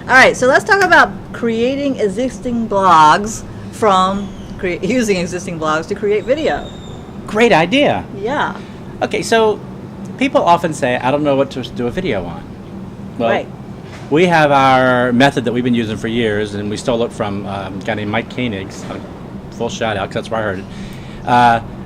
All right, so let's talk about creating existing blogs from using existing blogs to create video. Great idea. Yeah. Okay, so people often say, I don't know what to do a video on. Well, Right. we have our method that we've been using for years, and we stole it from a guy named Mike Koenig. Full shout out, because that's where I heard it.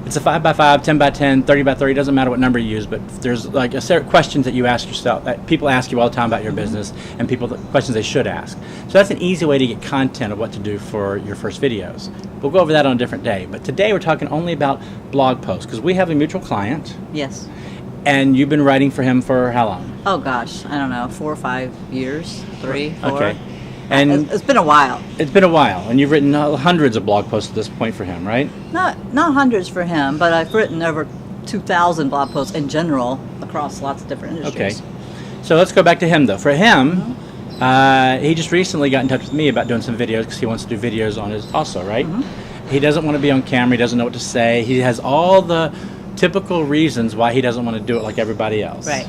It's a 5x5, 10x10, 30x30, doesn't matter what number you use, but there's like a set of questions that you ask yourself, that people ask you all the time about your business, and questions they should ask. So that's an easy way to get content of what to do for your first videos. We'll go over that on a different day, but today we're talking only about blog posts, because we have a mutual client, Yes. and you've been writing for him for how long? Oh gosh, I don't know, 4 or 5 years, 3, 4. Okay. And It's been a while. it's been a while, and you've written hundreds of blog posts at this point for him, right? Not hundreds for him, but I've written over 2,000 blog posts in general across lots of different Okay. industries. So let's go back to him, though. For him, he just recently got in touch with me about doing some videos because he wants to do videos on his also, right? He doesn't want to be on camera. He doesn't know what to say. He has all the typical reasons why he doesn't want to do it like everybody else. Right.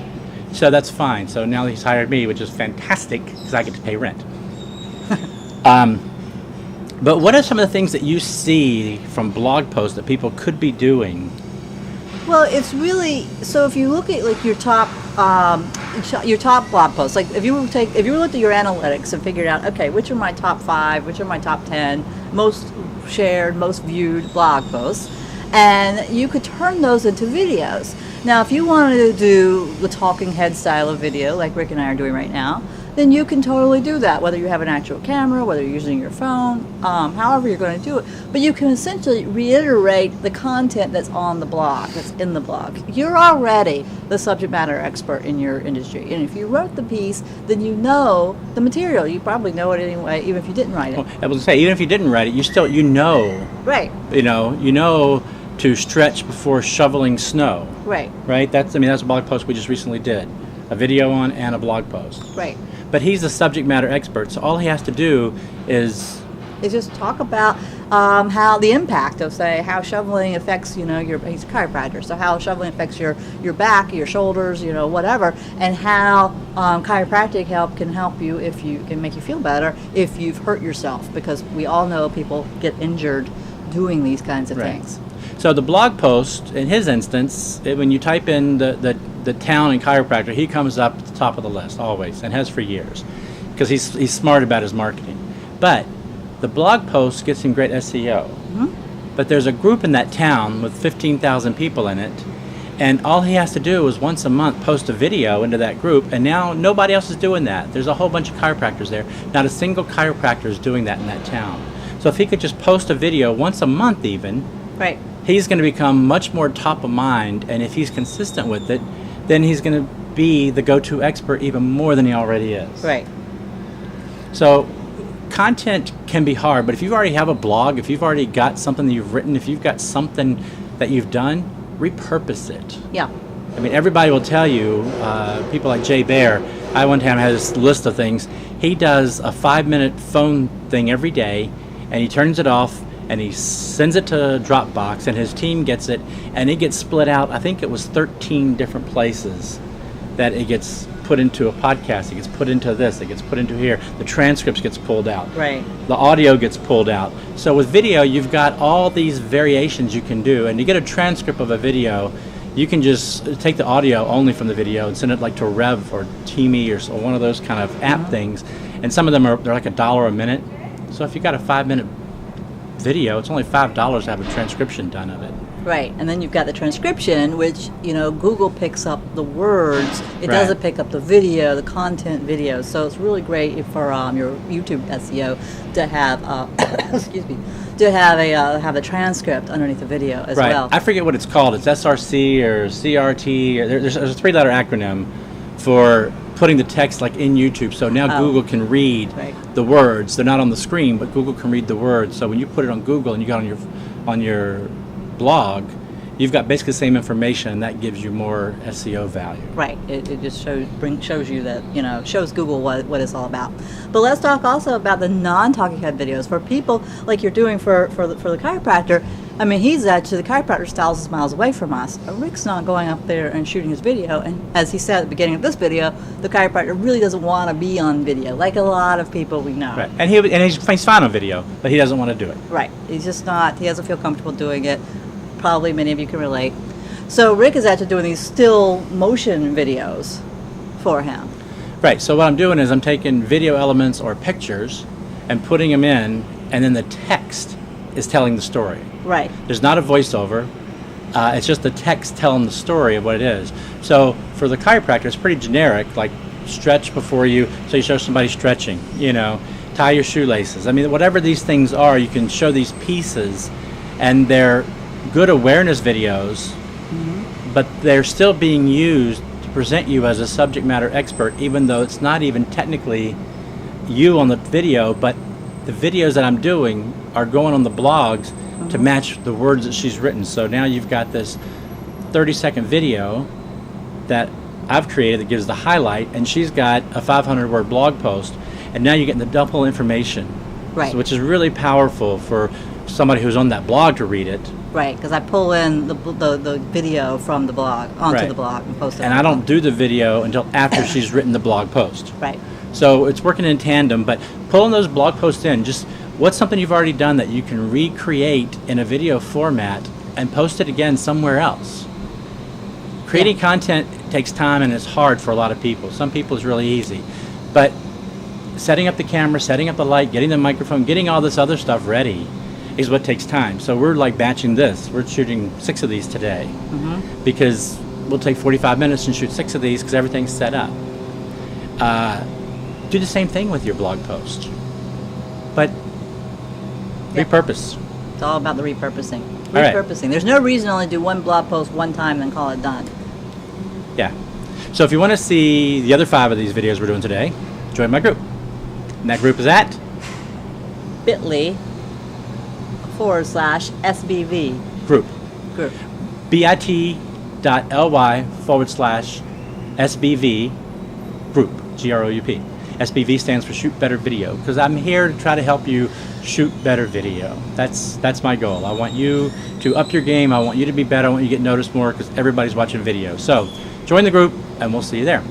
So that's fine. So now he's hired me, which is fantastic because I get to pay rent. But what are some of the things that you see from blog posts that people could be doing? Well, it's really, so if you look at like your top blog posts, like if you looked at your analytics and figured out, okay, which are my top 5, which are my top 10 most shared, most viewed blog posts, and you could turn those into videos. Now, if you wanted to do the talking head style of video, like Rick and I are doing right now, then you can totally do that, whether you have an actual camera, whether you're using your phone, however you're going to do it. But you can essentially reiterate the content that's on the blog, that's in the blog. You're already the subject matter expert in your industry. And if you wrote the piece, then you know the material. You probably know it anyway, even if you didn't write it. Well, I was going to say, even if you didn't write it, you know. Right, You know to stretch before shoveling snow. right, Right? That's a blog post we just recently did. A video on and a blog post. right. But he's a subject matter expert, so all he has to do is... Is just talk about how the impact of, say, how shoveling affects, he's a chiropractor, so how shoveling affects your back, your shoulders, whatever, and how chiropractic help can help you if you can make you feel better if you've hurt yourself, because we all know people get injured doing these kinds of Right. things. So the blog post, in his instance, when you type in the town and chiropractor, he comes up at the top of the list, always, and has for years, because he's smart about his marketing. But the blog post gets him great SEO. But there's a group in that town with 15,000 people in it, and all he has to do is once a month post a video into that group, and now nobody else is doing that. There's a whole bunch of chiropractors there. Not a single chiropractor is doing that in that town. So if he could just post a video once a month even, Right. he's going to become much more top of mind, and if he's consistent with it, then he's going to be the go-to expert even more than he already is. Right. So content can be hard, but if you already have a blog, if you've already got something that you've written, if you've got something that you've done, repurpose it. Yeah. I mean, everybody will tell you, people like Jay Baer, I one time had this list of things. He does a 5-minute phone thing every day, and he turns it off, and he sends it to Dropbox, and his team gets it, and it gets split out. I think it was 13 different places that it gets put into a podcast. It gets put into this. It gets put into here. The transcripts gets pulled out. Right. The audio gets pulled out. So with video, you've got all these variations you can do, and to get a transcript of a video, you can just take the audio only from the video and send it like to Rev or Teamy or one of those kind of app things, and some of them they're like $1 a minute. So if you got a 5-minute video, it's only $5 to have a transcription done of it. Right, and then you've got the transcription, which, Google picks up the words. It Right. doesn't pick up the video, the content video. So it's really great for your YouTube SEO to have, excuse me, to have a transcript underneath the video as Right. well. I forget what it's called. It's SRC or CRT. Or there's a 3-letter acronym for putting the text like in YouTube. So now Google can read Right. the words. They're not on the screen, but Google can read the words. So when you put it on Google and you got on your blog, you've got basically the same information, and that gives you more SEO value. Right, it just shows you that, shows Google what it's all about. But let's talk also about the non-talking head videos for people like you're doing for the chiropractor. I mean, he's actually, the chiropractor's thousands of miles away from us. Rick's not going up there and shooting his video. And as he said at the beginning of this video, the chiropractor really doesn't want to be on video, like a lot of people we know. Right. And he's fine on video, but he doesn't want to do it. Right. He's just not, he doesn't feel comfortable doing it. Probably many of you can relate. So Rick is actually doing these still motion videos for him. Right. So what I'm doing is I'm taking video elements or pictures and putting them in, and then the text is telling the story. Right. There's not a voiceover. It's just the text telling the story of what it is. So for the chiropractor, it's pretty generic, like stretch before you, so you show somebody stretching, tie your shoelaces. I mean, whatever these things are, you can show these pieces, and they're good awareness videos, but they're still being used to present you as a subject matter expert, even though it's not even technically you on the video, but the videos that I'm doing are going on the blogs to match the words that she's written. So now you've got this 30-second video that I've created that gives the highlight, and she's got a 500-word blog post, and now you're getting the double information, Right. which is really powerful for somebody who's on that blog to read it. Right, because I pull in the video from the blog onto Right. the blog and post it. And on I the don't do the video until after she's written the blog post. blog. Right. So it's working in tandem, but pulling those blog posts in, just what's something you've already done that you can recreate in a video format and post it again somewhere else. Creating content takes time and it's hard for a lot of people. Some people it's really easy. But setting up the camera, setting up the light, getting the microphone, getting all this other stuff ready is what takes time. So we're like batching this. We're shooting 6 of these today because we'll take 45 minutes and shoot 6 of these because everything's set up. Do the same thing with your blog post, but Yeah. repurpose. It's all about the repurposing. All right. Repurposing. There's no reason to only do one blog post one time and then call it done. Yeah. So if you want to see the other 5 of these videos we're doing today, join my group. And that group is at bit.ly/SBV group. group. bit.ly/SBV group. GROUP. SBV stands for Shoot Better Video, because I'm here to try to help you shoot better video. That's my goal. I want you to up your game. I want you to be better. I want you to get noticed more because everybody's watching video. So join the group and we'll see you there.